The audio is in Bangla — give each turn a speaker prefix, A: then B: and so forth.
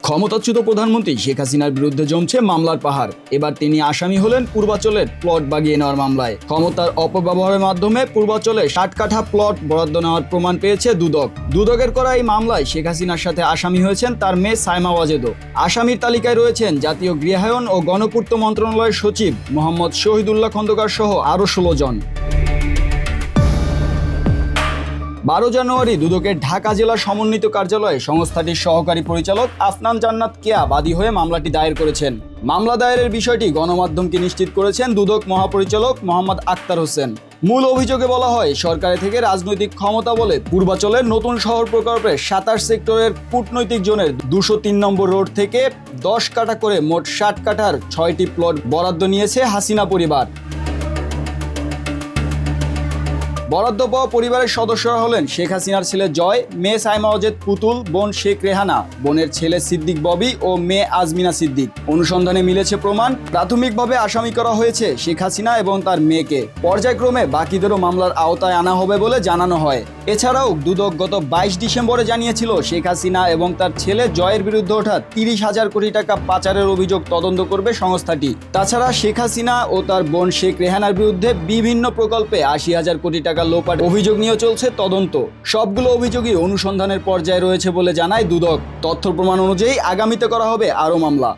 A: ক্ষমতাচ্যুত প্রধানমন্ত্রী শেখ হাসিনার বিরুদ্ধে জমছে মামলার পাহাড়। এবার তিনি আসামি হলেন পূর্বাচলের প্লট বাগিয়ে নেওয়ার মামলায়। ক্ষমতার অপব্যবহারের মাধ্যমে পূর্বাচলে 60 কাঠা প্লট বরাদ্দ নেওয়ার প্রমাণ পেয়েছে দুদক। দুদকের করা এই মামলায় শেখ হাসিনার সাথে আসামি হয়েছেন তার মেয়ে সাইমা ওয়াজেদও। আসামির তালিকায় রয়েছেন জাতীয় গৃহায়ন ও গণপূর্ত মন্ত্রণালয়ের সচিব মোহাম্মদ শহীদুল্লাহ খন্দকার সহ আরও 16 জন। 12 জানুয়ারি দুদকের ঢাকা জেলা সমন্বিত কার্যালয়ে সংস্থাটির সহকারী পরিচালক আফনান জান্নাত কেয়া বাদী হয়ে মামলাটি দায়ের করেছেন। মামলা দায়েরের বিষয়টি গণমাধ্যমকে নিশ্চিত করেছেন দুদক মহাপরিচালক মোহাম্মদ আক্তার হোসেন। মূল অভিযোগে বলা হয়, সরকারে থেকে রাজনৈতিক ক্ষমতা বলে পূর্বাচলের নতুন শহর প্রকল্পের 27 সেক্টরের কূটনৈতিক জোনের 203 নম্বর রোড থেকে 10 কাঠা করে মোট 60 কাঠার 6টি প্লট বরাদ্দ নিয়েছে হাসিনা পরিবার। বরাদ্দ পাওয়া পরিবারের সদস্যরা হলেন শেখ হাসিনার ছেলে জয়, মেয়ে সাইমা ওয়াজেদ পুতুল, বোন শেখ রেহানা, বোনের ছেলে সিদ্দিক ববি ও মেয়ে আজমিনা সিদ্দিক। অনুসন্ধানে মিলেছে প্রমাণ, প্রাথমিকভাবে আসামি করা হয়েছে শেখ হাসিনা এবং তার মেয়েকে। পর্যায়ক্রমে বাকিদেরও মামলার আওতায় আনা হবে বলে জানানো হয়। এছাড়াও দুদক গত 22 ডিসেম্বরে জানিয়েছিল শেখ হাসিনা এবং তার ছেলে জয়ের বিরুদ্ধে ওঠা 30,000 কোটি টাকা পাচারের অভিযোগ তদন্ত করবে সংস্থাটি। তাছাড়া শেখ হাসিনা ও তার বোন শেখ রেহানার বিরুদ্ধে বিভিন্ন প্রকল্পে 80,000 কোটি টাকা লোপাট অভিযোগ নিয়ে চলছে তদন্ত। সবগুলো অভিযোগই অনুসন্ধানের পর্যায়ে রয়েছে বলে জানায় দুদক। তথ্য প্রমাণ অনুযায়ী আগামীতে করা হবে আরও মামলা।